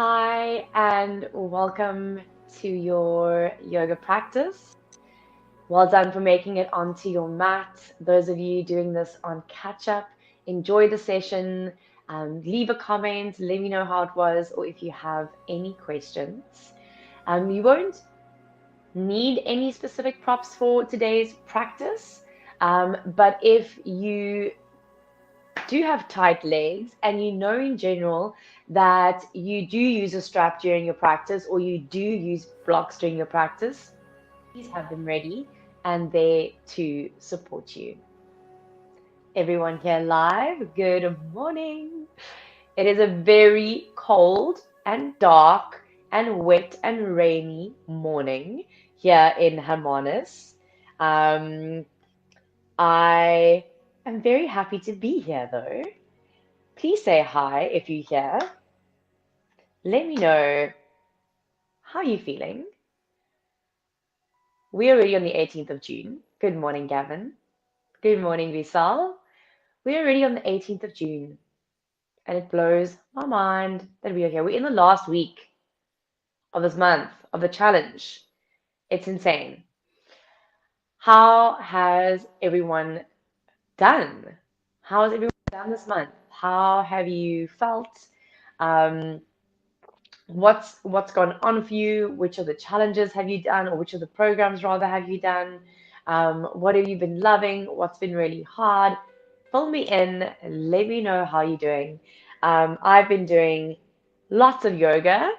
Hi, and welcome to your yoga practice. Well done for making it onto your mat. Those of you doing this on catch up, enjoy the session. Leave a comment, let me know how it was, or if you have any questions. You won't need any specific props for today's practice, but if you do have tight legs and you know in general that you do use a strap during your practice or you do use blocks during your practice, please have them ready and there to support you. Everyone here live, good morning. It is a very cold and dark and wet and rainy morning here in Hermanus. Um, I am very happy to be here though. Please say hi if you're here. Let me know how you're feeling. We're already on the 18th of June. Good morning, Gavin. Good morning, Visal. We're already on the 18th of June, and it blows my mind that we are here. We're in the last week of this month, of the challenge. It's insane. How has everyone done? How has everyone done this month? How have you felt? Um, what's gone on for you? Which of the challenges have you done, or which of the programs rather have you done? What have you been loving? What's been really hard? Fill me in. Let me know how you're doing. I've been doing lots of yoga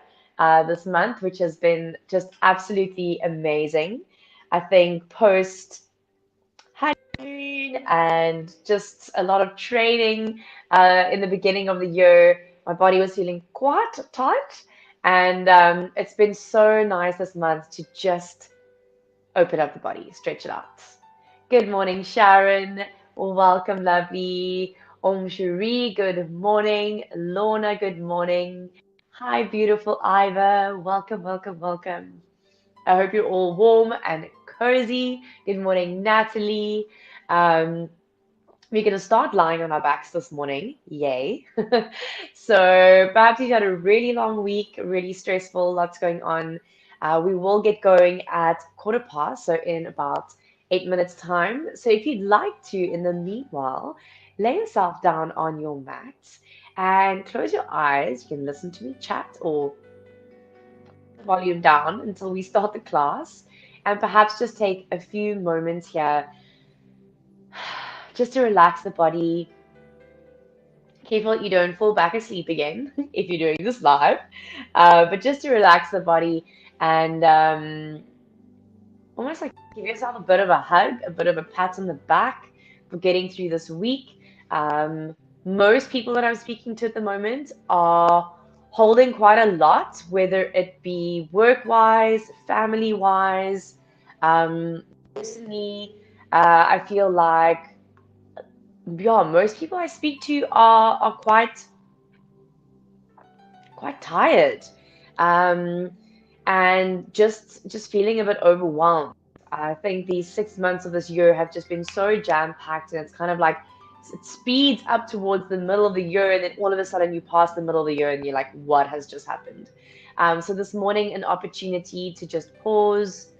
this month, which has been just absolutely amazing. I think post honeymoon and just a lot of training in the beginning of the year, my body was feeling quite tight. And it's been so nice this month to just open up the body, stretch it out. Good morning, Sharon. Welcome, lovely. Om Shri, good morning. Lorna, good morning. Hi, beautiful Iva. Welcome, welcome, welcome. I hope you're all warm and cozy. Good morning, Natalie. Um, we're going to start lying on our backs this morning. Yay. So perhaps you've had a really long week, really stressful, lots going on. We will get going at 1:15, so in about 8 minutes' time. So if you'd like to, in the meanwhile, lay yourself down on your mat and close your eyes. You can listen to me chat or volume down until we start the class, and perhaps just take a few moments here just to relax the body. Careful that you don't fall back asleep again if you're doing this live, but just to relax the body and almost like give yourself a bit of a hug, a bit of a pat on the back for getting through this week. Most people that I'm speaking to at the moment are holding quite a lot, whether it be work-wise, family-wise. Personally, I feel like, yeah, most people I speak to are quite tired, um, and just feeling a bit overwhelmed. I think these 6 months of this year have just been so jam-packed, and it's kind of like it speeds up towards the middle of the year, and then all of a sudden you pass the middle of the year, and you're like, what has just happened? So this morning, an opportunity to just pause,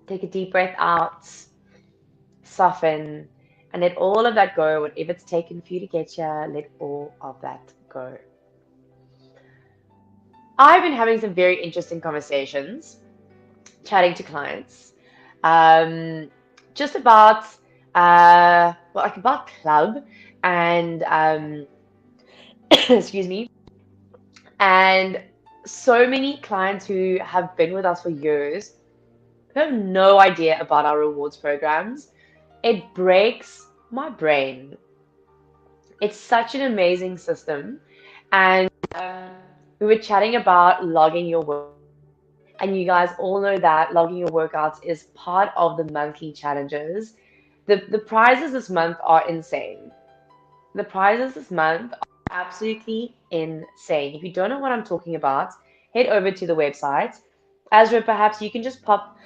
take a deep breath out, soften, and let all of that go. Whatever it's taken for you to get here, let all of that go. I've been having some very interesting conversations, chatting to clients, um, just about well, like about club and excuse me, and so many clients who have been with us for years who have no idea about our rewards programs. It breaks my brain. It's such an amazing system, and we were chatting about logging your work. And you guys all know that logging your workouts is part of the monthly challenges. The prizes this month are insane. The prizes this month are absolutely insane. If you don't know what I'm talking about, head over to the website. Azra, perhaps you can just pop.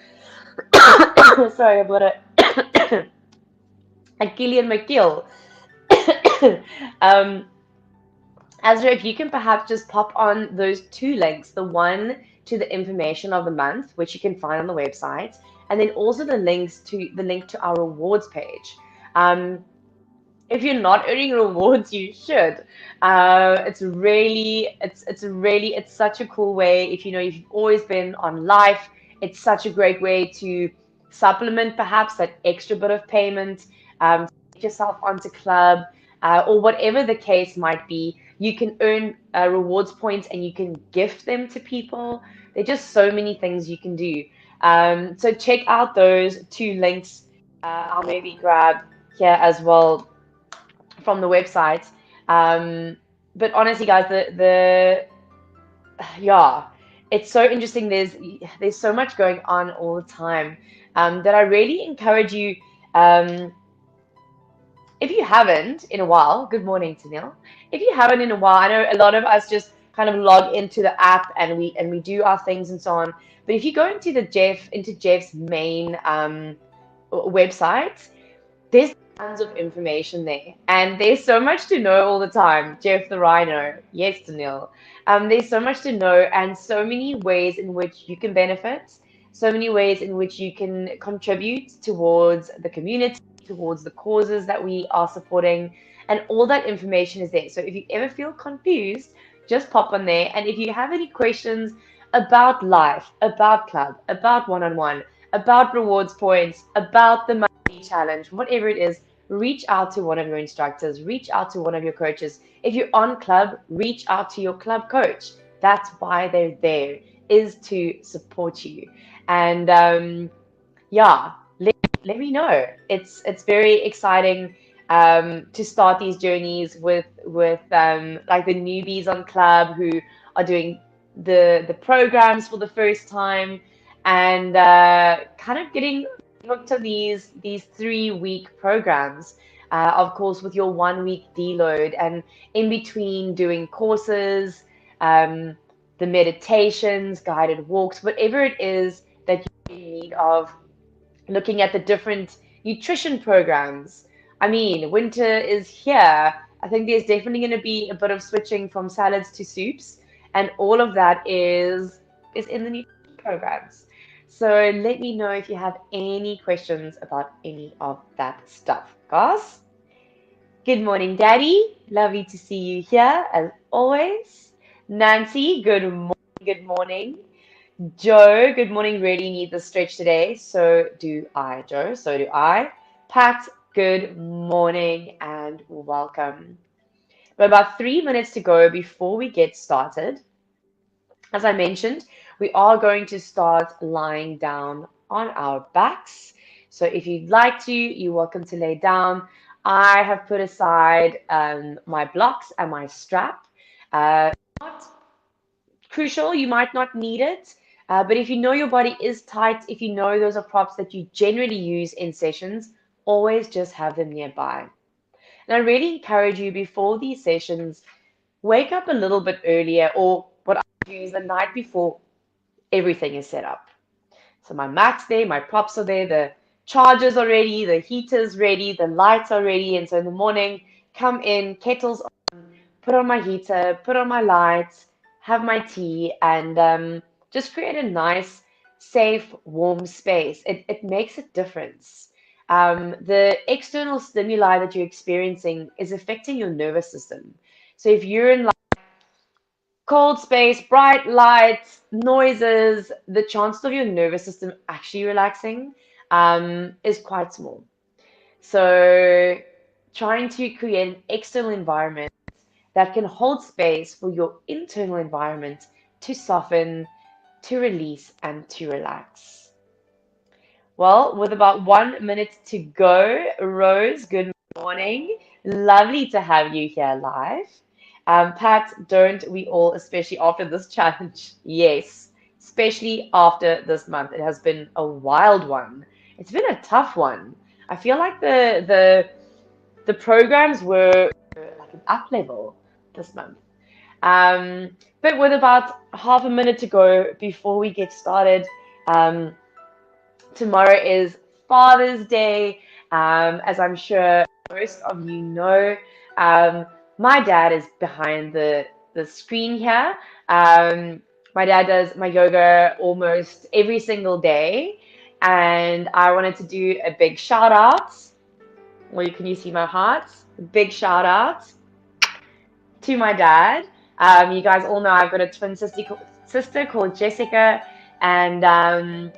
Sorry, I've got a Gillian McGill. um, Ezra, if you can perhaps just pop on those two links, the one to the information of the month, which you can find on the website, and then also the link to our rewards page. Um, if you're not earning rewards, you should. It's such a cool way. If you know if you've always been on life, it's such a great way to supplement perhaps that extra bit of payment, to get yourself onto club, or whatever the case might be. You can earn rewards points and you can gift them to people. There's just so many things you can do. So check out those two links. I'll maybe grab here as well from the website. Um, but honestly, guys, the yeah, it's so interesting. There's so much going on all the time, that I really encourage you. Um, if you haven't in a while, good morning, Tanil. If you haven't in a while, I know a lot of us just kind of log into the app and we do our things and so on. But if you go into Jeff's main website, there's tons of information there, and there's so much to know all the time. Jeff the Rhino, yes, Daniil. There's so much to know, and so many ways in which you can benefit, so many ways in which you can contribute towards the community, towards the causes that we are supporting, and all that information is there. So if you ever feel confused, just pop on there, and if you have any questions about life, about club, about one-on-one, about rewards points, about the challenge, whatever it is, reach out to one of your instructors, reach out to one of your coaches. If you're on club, reach out to your club coach. That's why they're there, is to support you. And yeah, let me know. It's very exciting to start these journeys with like the newbies on club who are doing the programs for the first time, and kind of getting hooked to these 3 week programs. Of course, with your 1 week deload, and in between doing courses, um, the meditations, guided walks, whatever it is that you're in need of, looking at the different nutrition programs. I mean, winter is here. I think there's definitely going to be a bit of switching from salads to soups, and all of that is in the nutrition programs. So let me know if you have any questions about any of that stuff, guys. Good morning, Daddy. Lovely to see you here as always. Nancy, good morning. Good morning. Joe, good morning. Really need the stretch today. So do I, Joe. So do I. Pat, good morning and welcome. We're about 3 minutes to go before we get started. As I mentioned, we are going to start lying down on our backs. So if you'd like to, you're welcome to lay down. I have put aside my blocks and my strap. Not crucial, you might not need it. But if you know your body is tight, if you know those are props that you generally use in sessions, always just have them nearby. And I really encourage you before these sessions, wake up a little bit earlier, or what I do is the night before, everything is set up. So my mat's there, my props are there, the chargers are ready, the heater's ready, the lights are ready. And so in the morning, come in, kettles on, put on my heater, put on my lights, have my tea, and just create a nice, safe, warm space. It makes a difference. The external stimuli that you're experiencing is affecting your nervous system. So if you're in cold space, bright lights, noises, the chances of your nervous system actually relaxing is quite small. So, trying to create an external environment that can hold space for your internal environment to soften, to release, and to relax. Well, with about 1 minute to go, Rose, good morning. Lovely to have you here live. Pat, don't we all, especially after this challenge? Yes, especially after this month. It has been a wild one. It's been a tough one. I feel like the programs were like an up level this month. But with about half a minute to go before we get started, um, tomorrow is Father's Day. As I'm sure most of you know, um, My dad is behind the screen here. Um, my dad does my yoga almost every single day, and I wanted to do a big shout out. Well, can you see my heart? Big shout out to my dad. You guys all know I've got a twin sister called Jessica, and oh,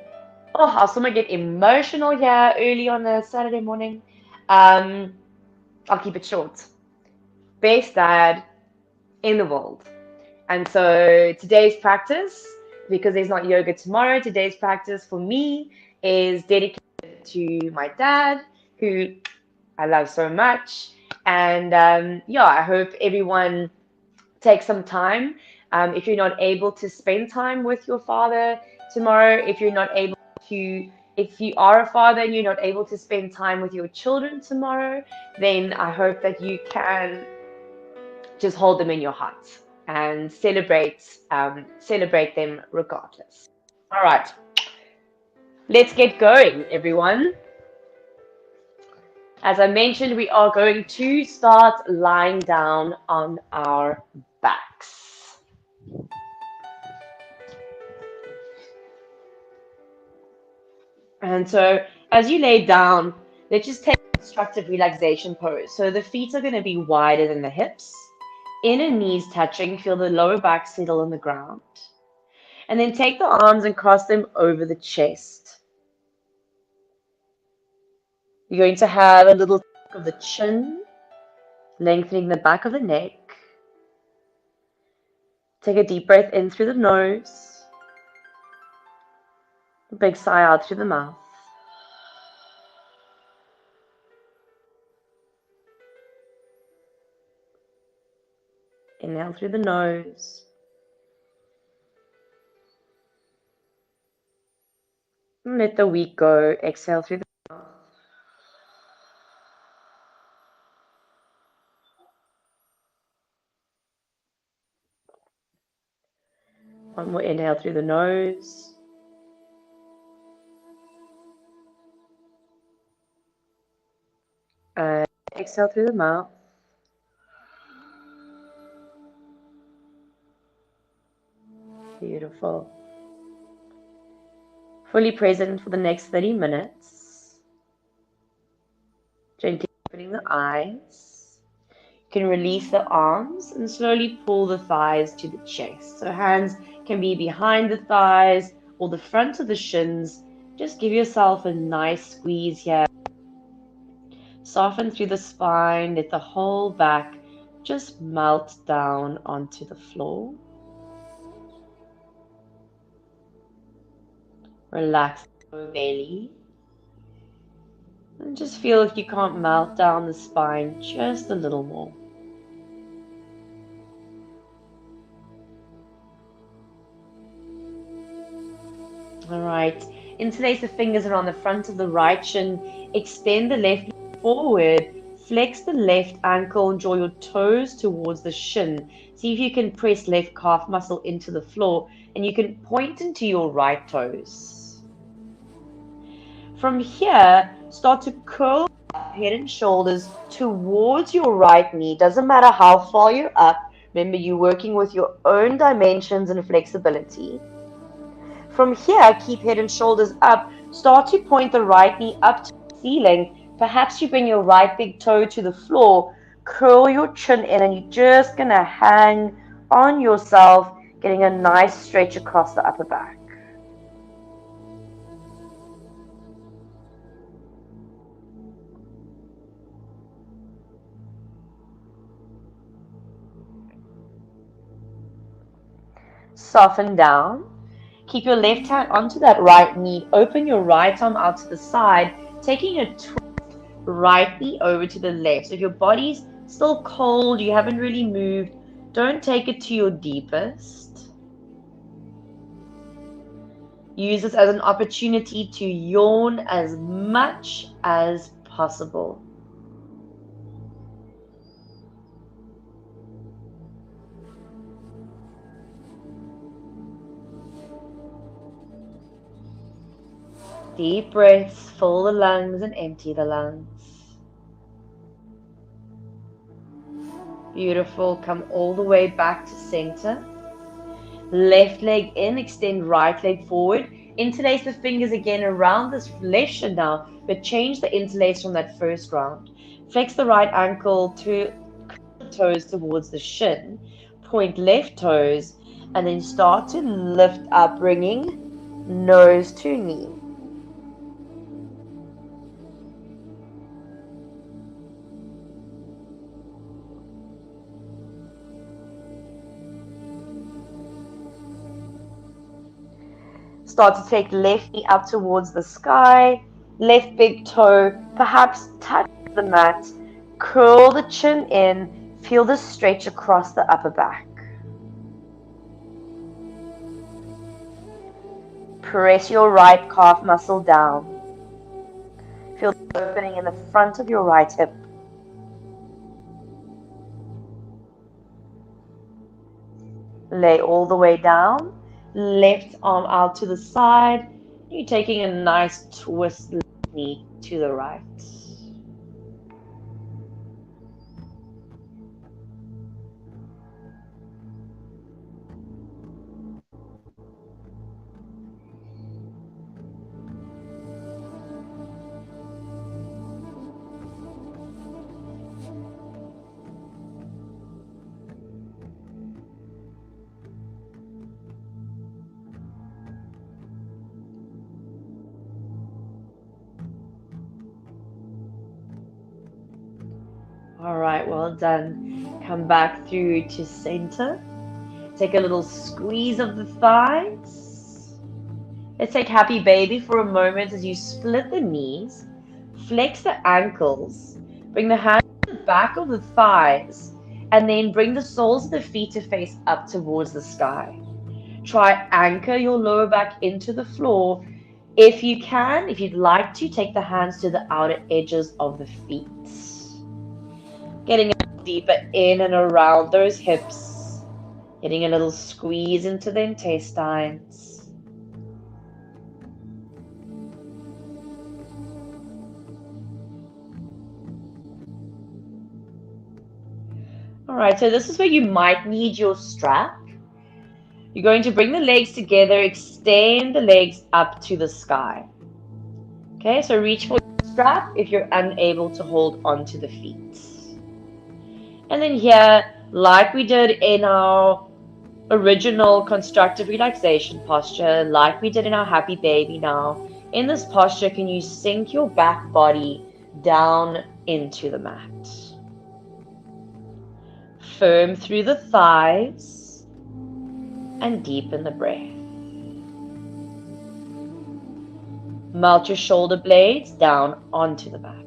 I'll someone get emotional here early on a Saturday morning. Um, I'll keep it short. Best dad in the world. And so today's practice, because there's not yoga tomorrow, today's practice for me is dedicated to my dad, who I love so much. And yeah, I hope everyone takes some time. If you're not able to spend time with your father tomorrow, if you're not able to, if you are a father and you're not able to spend time with your children tomorrow, then I hope that you can just hold them in your heart and celebrate them regardless. All right, let's get going, everyone. As I mentioned, we are going to start lying down on our backs. And so as you lay down, let's just take a constructive relaxation pose. So the feet are going to be wider than the hips. Inner knees touching, feel the lower back settle on the ground. And then take the arms and cross them over the chest. You're going to have a little tuck of the chin, lengthening the back of the neck. Take a deep breath in through the nose. A big sigh out through the mouth. Inhale through the nose. And let the week go. Exhale through the mouth. One more inhale through the nose. And exhale through the mouth. Beautiful. Fully present for the next 30 minutes. Gently opening the eyes. You can release the arms and slowly pull the thighs to the chest. So hands can be behind the thighs or the front of the shins. Just give yourself a nice squeeze here. Soften through the spine. Let the whole back just melt down onto the floor. Relax the belly. And just feel if you can't melt down the spine just a little more. All right. Interlace the fingers around the front of the right shin. Extend the left knee forward. Flex the left ankle and draw your toes towards the shin. See if you can press left calf muscle into the floor, and you can point into your right toes. From here, start to curl up, head and shoulders towards your right knee. Doesn't matter how far you're up. Remember, you're working with your own dimensions and flexibility. From here, keep head and shoulders up. Start to point the right knee up to the ceiling. Perhaps you bring your right big toe to the floor. Curl your chin in, and you're just going to hang on yourself, getting a nice stretch across the upper back. Soften down. Keep your left hand onto that right knee. Open your right arm out to the side, taking a twist right knee over to the left. So if your body's still cold, you haven't really moved, don't take it to your deepest. Use this as an opportunity to yawn as much as possible. Deep breaths, fill the lungs and empty the lungs. Beautiful. Come all the way back to center. Left leg in, extend right leg forward. Interlace the fingers again around this left shin now, but change the interlace from that first round. Flex the right ankle to toes towards the shin. Point left toes, and then start to lift up, bringing nose to knee. Start to take left knee up towards the sky, left big toe, perhaps touch the mat, curl the chin in, feel the stretch across the upper back. Press your right calf muscle down. Feel the opening in the front of your right hip. Lay all the way down. Left arm out to the side. You're taking a nice twist left knee to the right. All right, well done. Come back through to center. Take a little squeeze of the thighs. Let's take happy baby for a moment as you split the knees, flex the ankles, bring the hands to the back of the thighs, and then bring the soles of the feet to face up towards the sky. Try anchor your lower back into the floor. If you can, if you'd like to, take the hands to the outer edges of the feet. Getting a little deeper in and around those hips. Getting a little squeeze into the intestines. All right, so this is where you might need your strap. You're going to bring the legs together, extend the legs up to the sky. Okay, so reach for your strap if you're unable to hold onto the feet. And then here, like we did in our original constructive relaxation posture, like we did in our happy baby now, in this posture, can you sink your back body down into the mat? Firm through the thighs and deepen the breath. Melt your shoulder blades down onto the mat.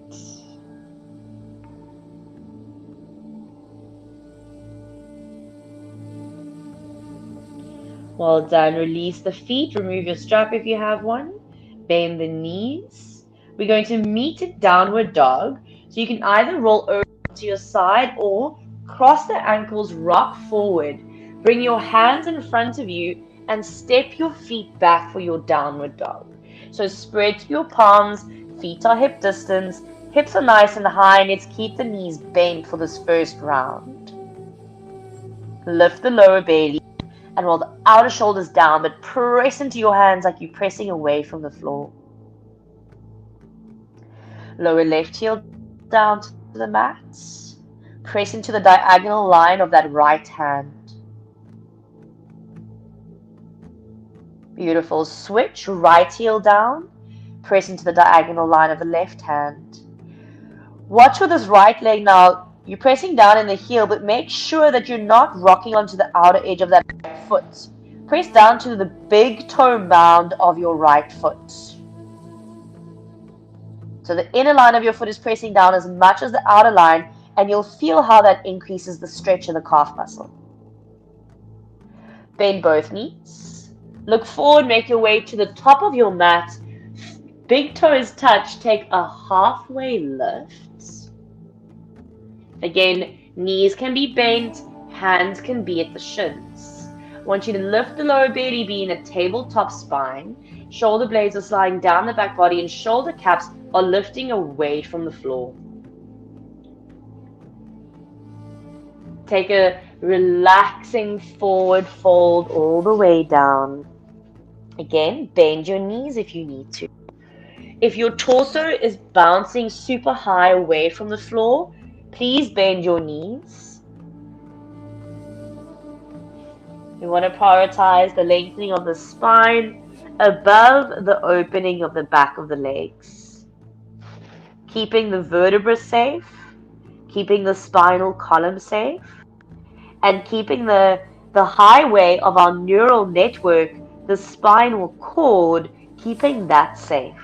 Well done. Release the feet. Remove your strap if you have one. Bend the knees. We're going to meet it downward dog. So you can either roll over to your side or cross the ankles, rock forward. Bring your hands in front of you and step your feet back for your downward dog. So spread your palms. Feet are hip distance. Hips are nice and high. And let's keep the knees bent for this first round. Lift the lower belly. And roll the outer shoulders down, but press into your hands like you're pressing away from the floor. Lower left heel down to the mat. Press into the diagonal line of that right hand. Beautiful. Switch. Right heel down. Press into the diagonal line of the left hand. Watch with this right leg now. You're pressing down in the heel, but make sure that you're not rocking onto the outer edge of that right foot. Press down to the big toe mound of your right foot. So the inner line of your foot is pressing down as much as the outer line, and you'll feel how that increases the stretch of the calf muscle. Bend both knees. Look forward, make your way to the top of your mat. Big toes touch, take a halfway lift. Again, knees can be bent, hands can be at the shins. I want you to lift the lower belly, be in a tabletop spine. Shoulder blades are sliding down the back body and shoulder caps are lifting away from the floor. Take a relaxing forward fold all the way down. Again, bend your knees if you need to. If your torso is bouncing super high away from the floor, please bend your knees. We want to prioritize the lengthening of the spine above the opening of the back of the legs. Keeping the vertebrae safe, keeping the spinal column safe, and keeping the highway of our neural network, the spinal cord, keeping that safe.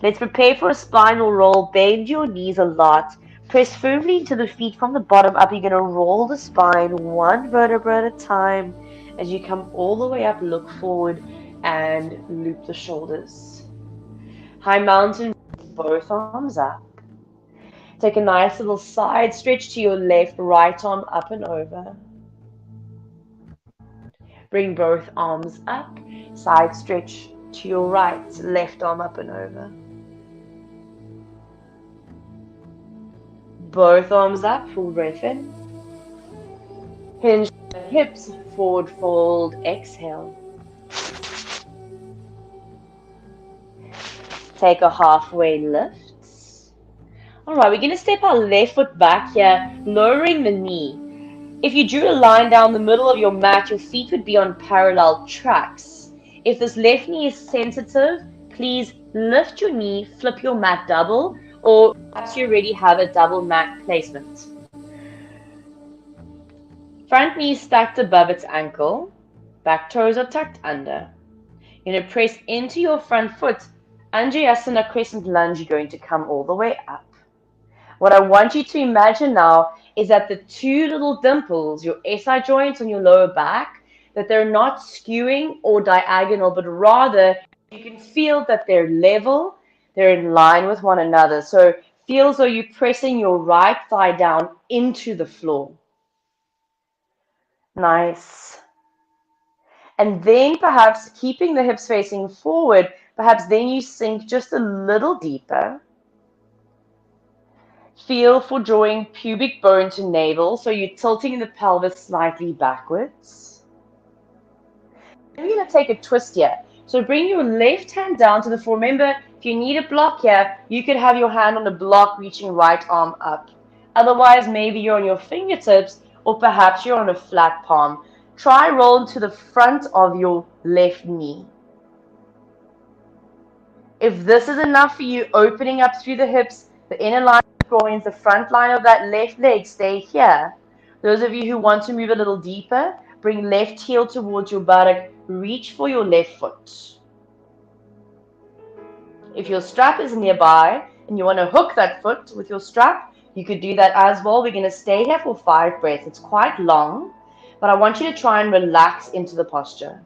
Let's prepare for a spinal roll. Bend your knees a lot. Press firmly into the feet from the bottom up. You're going to roll the spine one vertebra at a time. As you come all the way up, look forward and loop the shoulders. High mountain, both arms up. Take a nice little side stretch to your left, right arm up and over. Bring both arms up, side stretch to your right, left arm up and over. Both arms up, full breath in. Hinge the hips, forward fold, exhale. Take a halfway lift. Alright, we're going to step our left foot back here, lowering the knee. If you drew a line down the middle of your mat, your feet would be on parallel tracks. If this left knee is sensitive, please lift your knee, flip your mat double, or perhaps you already have a double mat placement. Front knee stacked above its ankle, back toes are tucked under. You're going to press into your front foot. Anjayasana crescent lunge, you're going to come all the way up. What I want you to imagine now is that the two little dimples, your SI joints on your lower back, that they're not skewing or diagonal, but rather you can feel that they're level, they're in line with one another. So feel as though you're pressing your right thigh down into the floor. Nice. And then perhaps keeping the hips facing forward, perhaps then you sink just a little deeper. Feel for drawing pubic bone to navel, so you're tilting the pelvis slightly backwards. Then you're going to take a twist here. So bring your left hand down to the floor. Remember, if you need a block here, you could have your hand on a block reaching right arm up. Otherwise, maybe you're on your fingertips or perhaps you're on a flat palm. Try roll to the front of your left knee. If this is enough for you, opening up through the hips, the inner line of the groins, the front line of that left leg, stay here. Those of you who want to move a little deeper, bring left heel towards your buttock, reach for your left foot. If your strap is nearby and you want to hook that foot with your strap, you could do that as well. We're going to stay here for 5 breaths. It's quite long, but I want you to try and relax into the posture.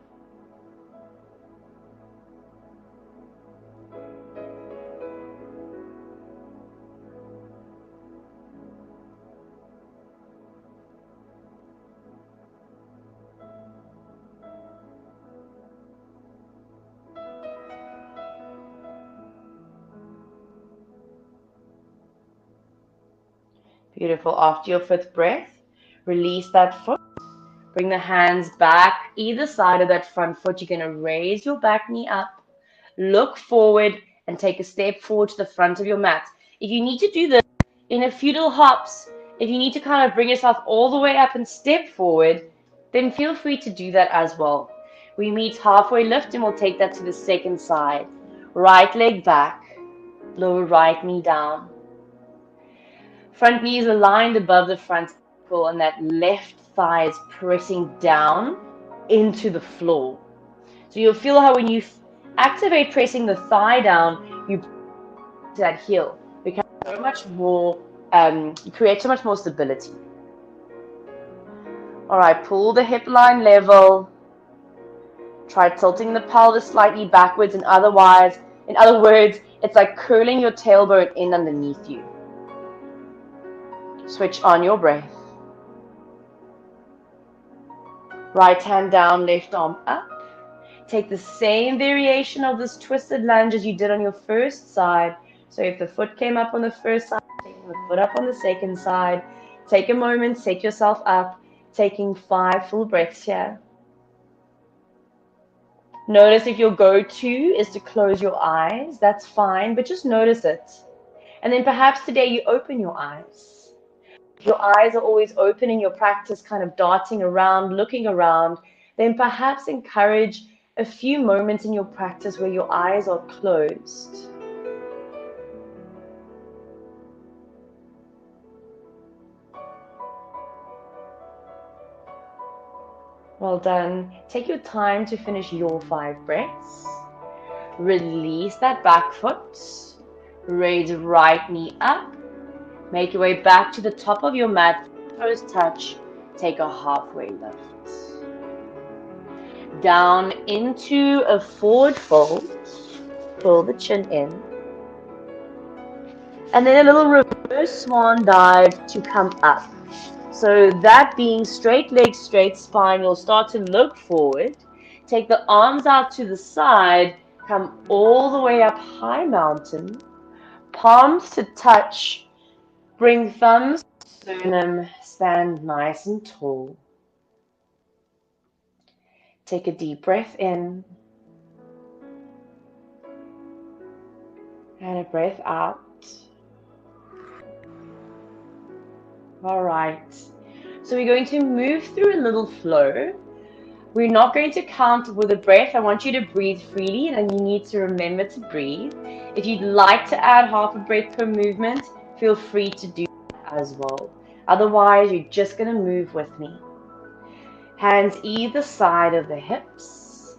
Beautiful. After your 5th breath, release that foot. Bring the hands back either side of that front foot. You're going to raise your back knee up, look forward, and take a step forward to the front of your mat. If you need to do this in a few little hops, if you need to kind of bring yourself all the way up and step forward, then feel free to do that as well. We meet halfway lift and we'll take that to the second side. Right leg back, lower right knee down. Front knee is aligned above the front ankle and that left thigh is pressing down into the floor. So you'll feel how when you activate pressing the thigh down, you to that heel. Become so much more, you create so much more stability. All right, pull the hip line level. Try tilting the pelvis slightly backwards, and in other words, it's like curling your tailbone in underneath you. Switch on your breath. Right hand down, left arm up. Take the same variation of this twisted lunge as you did on your first side. So if the foot came up on the first side, take the foot up on the second side. Take a moment, set yourself up, taking 5 full breaths here. Notice if your go-to is to close your eyes, that's fine, but just notice it. And then perhaps today you open your eyes. If your eyes are always open in your practice, kind of darting around, looking around, then perhaps encourage a few moments in your practice where your eyes are closed. Well done. Take your time to finish your 5 breaths. Release that back foot. Raise right knee up. Make your way back to the top of your mat. Toes touch. Take a halfway lift. Down into a forward fold. Pull the chin in. And then a little reverse swan dive to come up. So that being straight legs, straight spine, you'll start to look forward. Take the arms out to the side. Come all the way up high mountain. Palms to touch. Bring thumbs to sternum. Stand nice and tall. Take a deep breath in. And a breath out. All right. So we're going to move through a little flow. We're not going to count with a breath. I want you to breathe freely, and you need to remember to breathe. If you'd like to add half a breath per movement, feel free to do that as well. Otherwise, you're just going to move with me. Hands either side of the hips.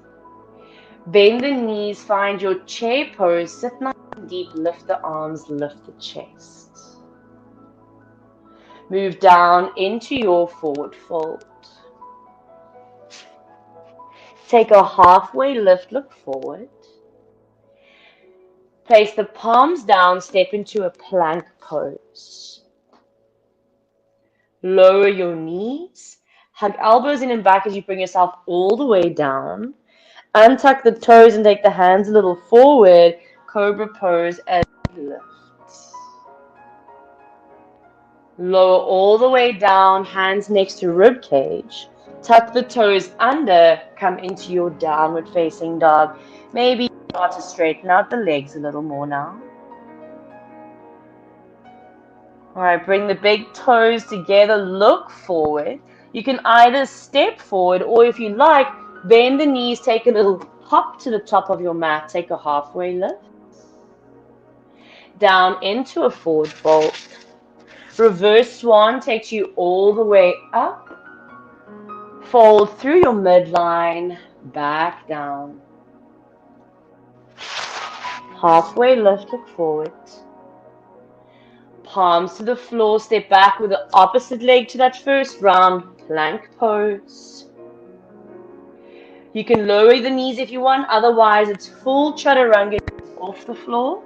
Bend the knees, find your chair pose. Sit nice and deep, lift the arms, lift the chest. Move down into your forward fold. Take a halfway lift, look forward. Place the palms down, step into a plank pose. Lower your knees. Hug elbows in and back as you bring yourself all the way down. Untuck the toes and take the hands a little forward. Cobra pose as you lift. Lower all the way down, hands next to rib cage. Tuck the toes under, come into your downward facing dog. Maybe start to straighten out the legs a little more now. All right, bring the big toes together, look forward. You can either step forward or if you like, bend the knees, take a little hop to the top of your mat, take a halfway lift. Down into a forward fold. Reverse swan takes you all the way up. Fold through your midline, back down. Halfway lift, look forward. Palms to the floor, step back with the opposite leg to that first round, plank pose. You can lower the knees if you want, otherwise it's full chaturanga off the floor.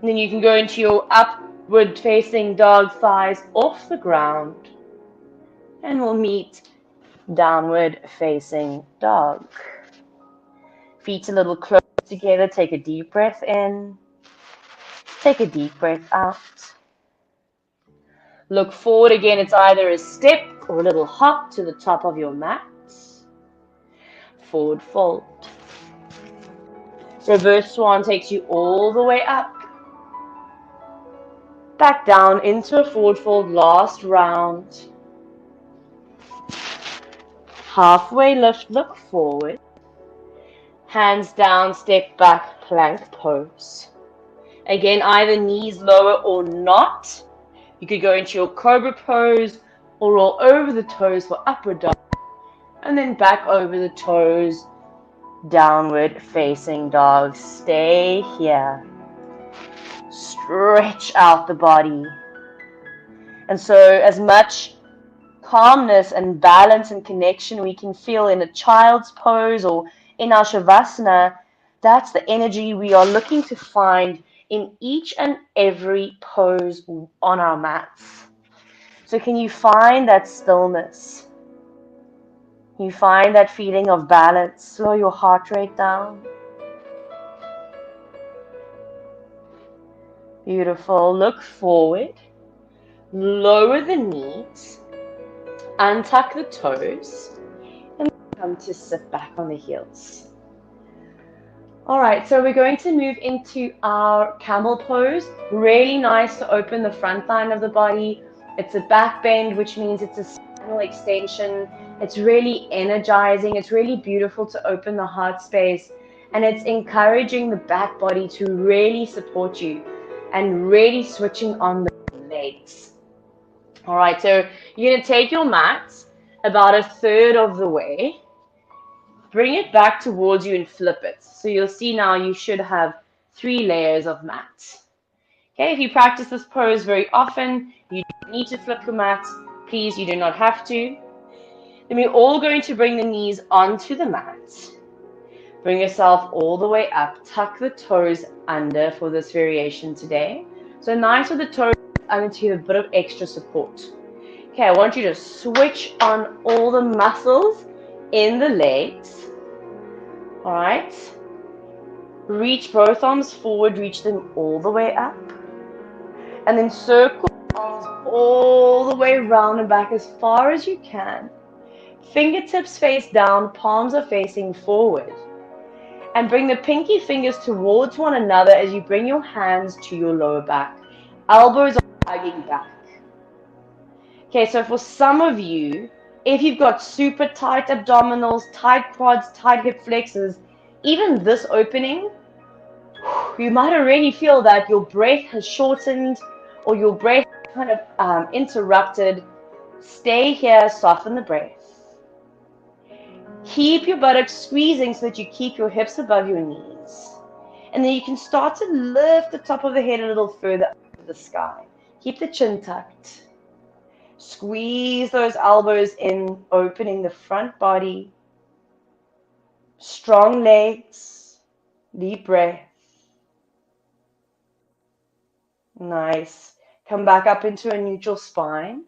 And then you can go into your upward facing dog, thighs off the ground. And we'll meet downward facing dog. Feet a little closer together, take a deep breath in. Take a deep breath out. Look forward again, it's either a step or a little hop to the top of your mat. Forward fold. Reverse swan takes you all the way up. Back down into a forward fold, last round. Halfway lift, look forward. Hands down, step back, plank pose. Again, either knees lower or not. You could go into your cobra pose or roll over the toes for upward dog. And then back over the toes, downward facing dog. Stay here. Stretch out the body. And so as much calmness and balance and connection we can feel in a child's pose or in our shavasana, that's the energy we are looking to find in each and every pose on our mats. So can you find that stillness? Can you find that feeling of balance? Slow your heart rate down. Beautiful. Look forward. Lower the knees, untuck the toes, and come to sit back on the heels. All right, so we're going to move into our camel pose. Really nice to open the front line of the body. It's a back bend, which means it's a spinal extension. It's really energizing. It's really beautiful to open the heart space. And it's encouraging the back body to really support you and really switching on the legs. All right, so you're going to take your mat about a third of the way. Bring it back towards you and flip it. So you'll see now you should have 3 layers of mat. Okay, if you practice this pose very often, you don't need to flip your mat. Please, you do not have to. Then we're all going to bring the knees onto the mat. Bring yourself all the way up. Tuck the toes under for this variation today. So nice with the toes under to get a bit of extra support. Okay, I want you to switch on all the muscles in the legs. All right. Reach both arms forward, reach them all the way up. And then circle arms all the way around and back as far as you can. Fingertips face down, palms are facing forward. And bring the pinky fingers towards one another as you bring your hands to your lower back. Elbows are hugging back. Okay, so for some of you, if you've got super tight abdominals, tight quads, tight hip flexors, even this opening, you might already feel that your breath has shortened or your breath kind of interrupted. Stay here, soften the breath. Keep your buttocks squeezing so that you keep your hips above your knees. And then you can start to lift the top of the head a little further up to the sky. Keep the chin tucked. Squeeze those elbows in, opening the front body. Strong legs. Deep breath. Nice. Come back up into a neutral spine.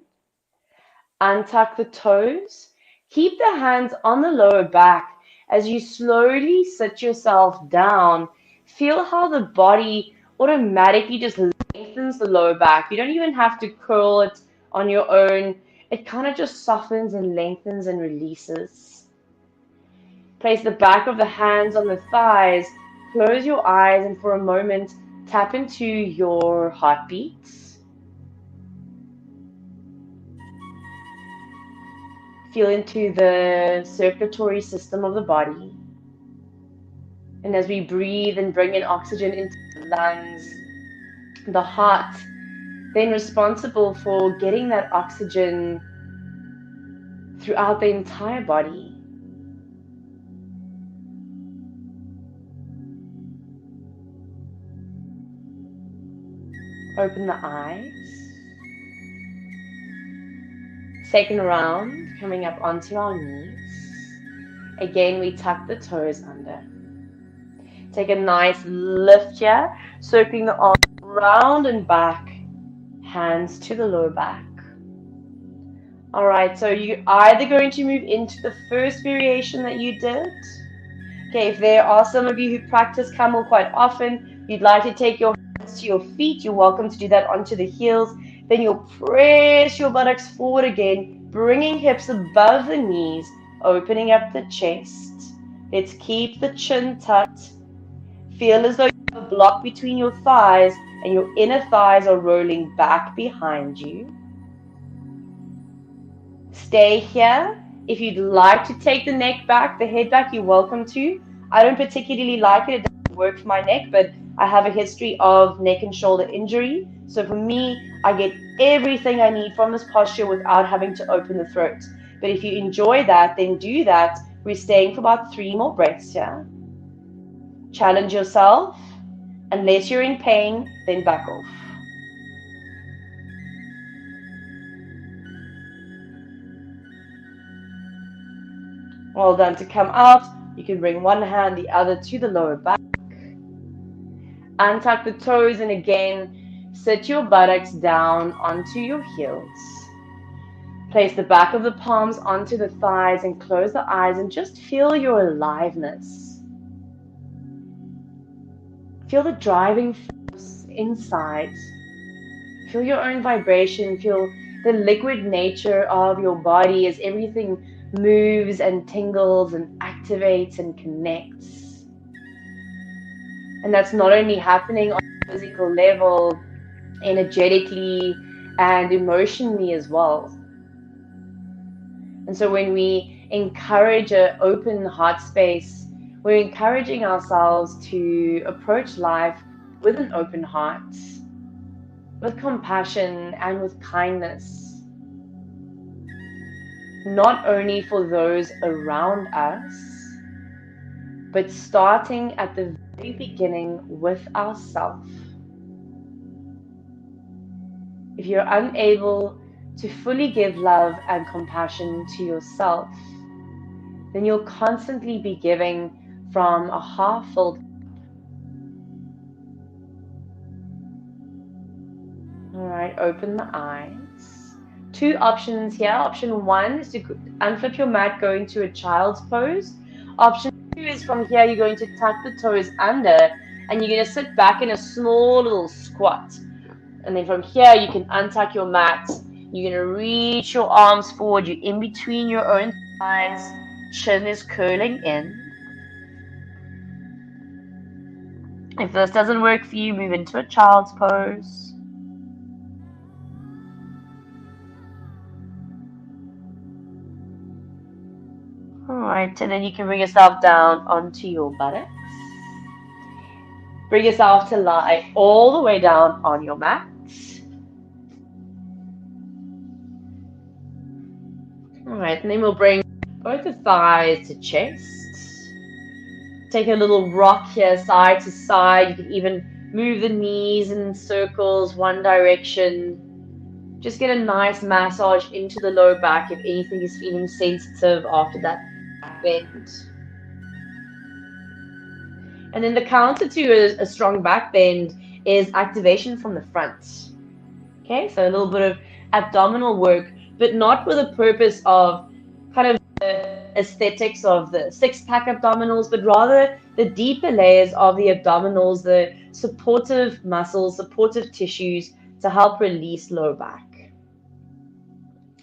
Untuck the toes. Keep the hands on the lower back as you slowly sit yourself down. Feel how the body automatically just lengthens the lower back. You don't even have to curl it on your own. It kind of just softens and lengthens and releases. Place the back of the hands on the thighs. Close your eyes and for a moment tap into your heartbeats. Feel into the circulatory system of the body. And as we breathe and bring in oxygen into the lungs, the heart, then responsible for getting that oxygen throughout the entire body. Open the eyes. Second round, coming up onto our knees. Again, we tuck the toes under. Take a nice lift here, circling the arms round and back, hands to the lower back. All right, so you're either going to move into the first variation that you did. Okay, if there are some of you who practice camel quite often, you'd like to take your hands to your feet, you're welcome to do that onto the heels. Then you'll press your buttocks forward again, bringing hips above the knees, opening up the chest. Let's keep the chin tucked. Feel as though you have a block between your thighs and your inner thighs are rolling back behind you. Stay here. If you'd like to take the neck back, the head back, you're welcome to. I don't particularly like it. It doesn't work for my neck, but I have a history of neck and shoulder injury. So for me, I get everything I need from this posture without having to open the throat. But if you enjoy that, then do that. We're staying for about 3 more breaths here. Challenge yourself. Unless you're in pain, then back off. Well done. To come out, you can bring one hand, the other to the lower back. Untuck the toes and again, sit your buttocks down onto your heels. Place the back of the palms onto the thighs and close the eyes and just feel your aliveness. Feel the driving force inside. Feel your own vibration, feel the liquid nature of your body as everything moves and tingles and activates and connects. And that's not only happening on a physical level, energetically and emotionally as well. And so when we encourage an open heart space, we're encouraging ourselves to approach life with an open heart, with compassion and with kindness, not only for those around us, but starting at the very beginning with ourselves. If you're unable to fully give love and compassion to yourself, then you'll constantly be giving from a half-filled cup. All right, open the eyes. Two options here. Option one is to unflip your mat, go into a child's pose. Option two is from here, you're going to tuck the toes under and you're going to sit back in a small little squat. And then from here, you can untuck your mat. You're going to reach your arms forward. You're in between your own thighs. Chin is curling in. If this doesn't work for you, move into a child's pose. Alright, and then you can bring yourself down onto your buttocks. Bring yourself to lie all the way down on your mat. Alright, and then we'll bring both the thighs to chest. Take a little rock here, side to side. You can even move the knees in circles, one direction. Just get a nice massage into the lower back if anything is feeling sensitive after that bend. And then the counter to a strong back bend is activation from the front. Okay, so a little bit of abdominal work, but not with the purpose of kind of the aesthetics of the six-pack abdominals, but rather the deeper layers of the abdominals, the supportive muscles, supportive tissues to help release low back.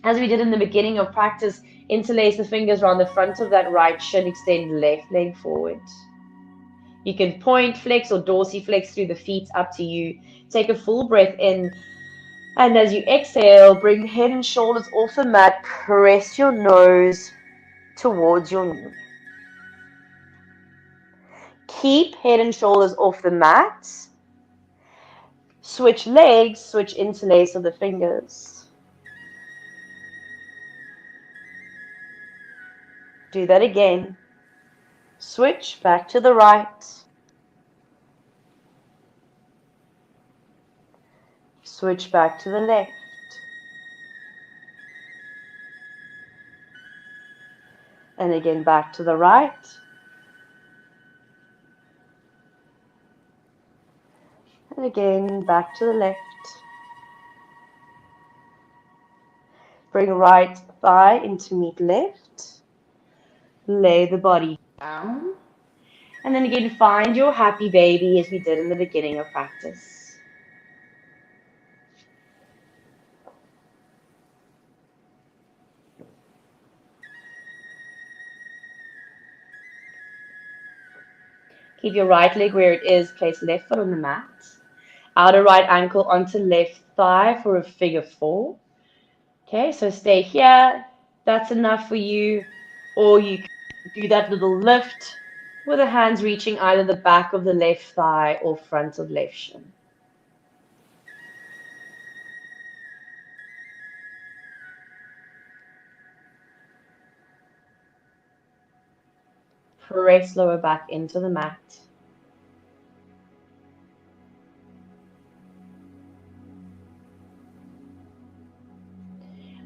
As we did in the beginning of practice, interlace the fingers around the front of that right shin, extend left leg forward. You can point, flex, or dorsiflex through the feet, up to you. Take a full breath in, and as you exhale, bring head and shoulders off the mat, press your nose towards your knee. Keep head and shoulders off the mat. Switch legs, switch interlace of the fingers. Do that again. Switch back to the right. Switch back to the left. And again back to the right. And again back to the left. Bring right thigh into meet left. Lay the body down. And then again, find your happy baby as we did in the beginning of practice. Keep your right leg where it is. Place left foot on the mat. Outer right ankle onto left thigh for a figure four. Okay, so stay here. That's enough for you. Or you can do that little lift with the hands reaching either the back of the left thigh or front of left shin. Press lower back into the mat.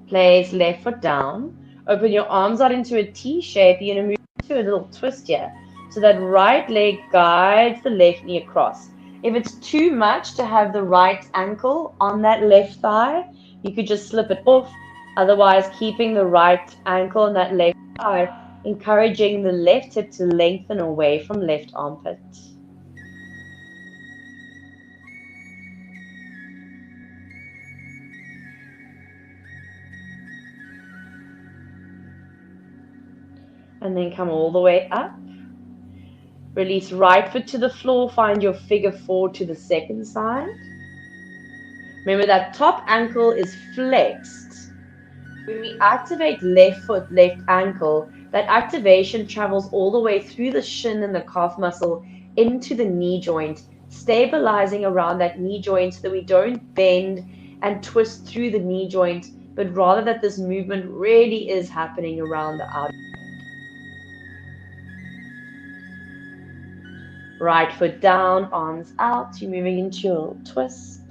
Place left foot down. Open your arms out into a T shape. You're going to move into a little twist here. So that right leg guides the left knee across. If it's too much to have the right ankle on that left thigh, you could just slip it off. Otherwise, keeping the right ankle on that left thigh, encouraging the left hip to lengthen away from left armpit. And then come all the way up. Release right foot to the floor. Find your figure 4 to the second side. Remember that top ankle is flexed. When we activate left foot, left ankle, that activation travels all the way through the shin and the calf muscle into the knee joint, stabilizing around that knee joint so that we don't bend and twist through the knee joint, but rather that this movement really is happening around the outer. Right foot down, arms out. You're moving into your twist.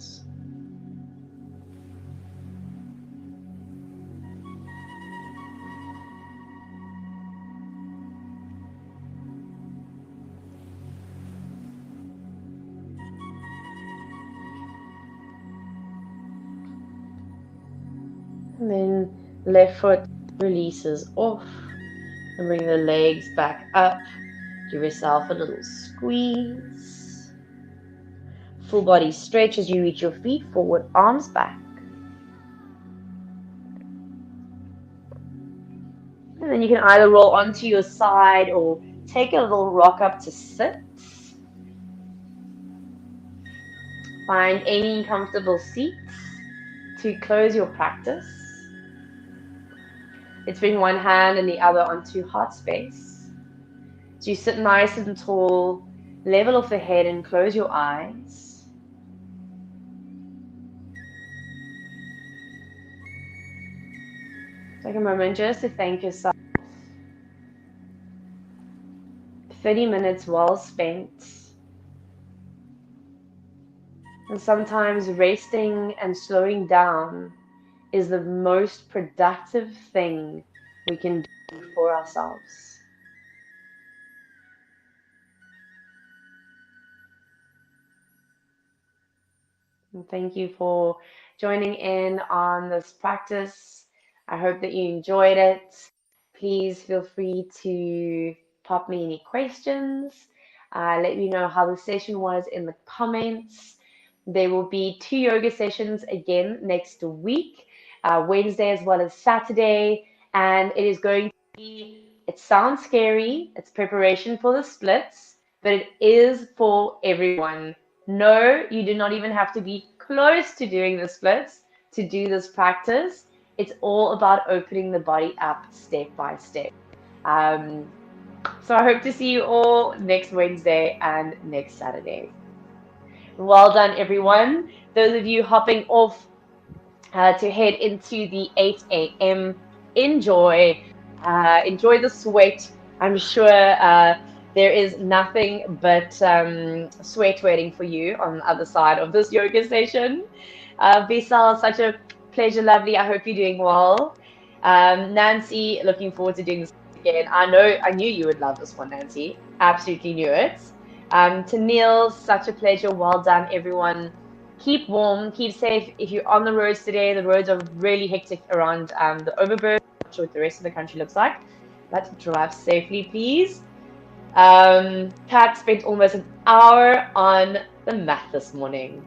And then left foot releases off and bring the legs back up. Give yourself a little squeeze. Full body stretch as you reach your feet forward, arms back. And then you can either roll onto your side or take a little rock up to sit. Find any comfortable seat to close your practice. Let's bring one hand and the other onto heart space. So you sit nice and tall, level off the head and close your eyes. Take a moment just to thank yourself. 30 minutes well spent. And sometimes resting and slowing down is the most productive thing we can do for ourselves. And thank you for joining in on this practice. I hope that you enjoyed it. Please feel free to pop me any questions. Let me know how the session was in the comments. There will be 2 yoga sessions again next week, Wednesday as well as Saturday. And it is going to be, it sounds scary, it's preparation for the splits, but it is for everyone. No, you do not even have to be close to doing the splits to do this practice. It's all about opening the body up step by step. So I hope to see you all next Wednesday and next Saturday. Well done, everyone. Those of you hopping off to head into the 8 a.m. Enjoy the sweat. I'm sure there is nothing but sweat waiting for you on the other side of this yoga session. Visal, such a pleasure, lovely. I hope you're doing well. Nancy, looking forward to doing this again. I knew you would love this one, Nancy. Absolutely knew it. To Neil, such a pleasure. Well done, everyone. Keep warm, keep safe. If you're on the roads today, the roads are really hectic around the Overberg. I'm not sure what the rest of the country looks like, but drive safely, please. Pat spent almost an hour on the mat this morning.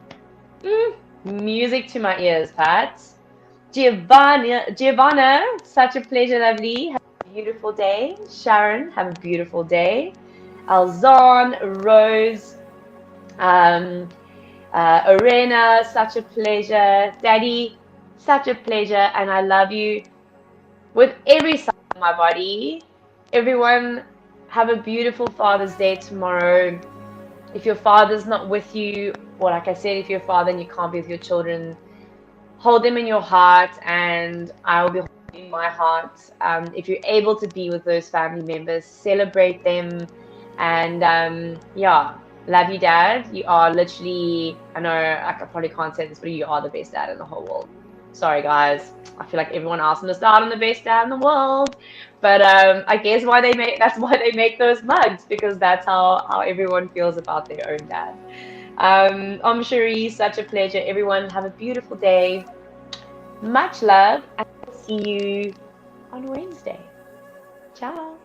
Music to my ears, Pat. Giovanna, such a pleasure, lovely. Have a beautiful day. Sharon, have a beautiful day. Alzon, Rose, Orena, such a pleasure. Daddy, such a pleasure. And I love you with every cell of my body. Everyone, have a beautiful Father's Day tomorrow. If your father's not with you, or like I said, if you're a father and you can't be with your children, hold them in your heart, and I will be holding my heart. If you're able to be with those family members, celebrate them. And yeah, love you, Dad. You are literally, I know I probably can't say this, but you are the best dad in the whole world. Sorry, guys. I feel like everyone else missed out on the best dad in the world. But I guess that's why they make those mugs, because that's how everyone feels about their own dad. Cherie, such a pleasure. Everyone, have a beautiful day. Much love, and I'll see you on Wednesday. Ciao.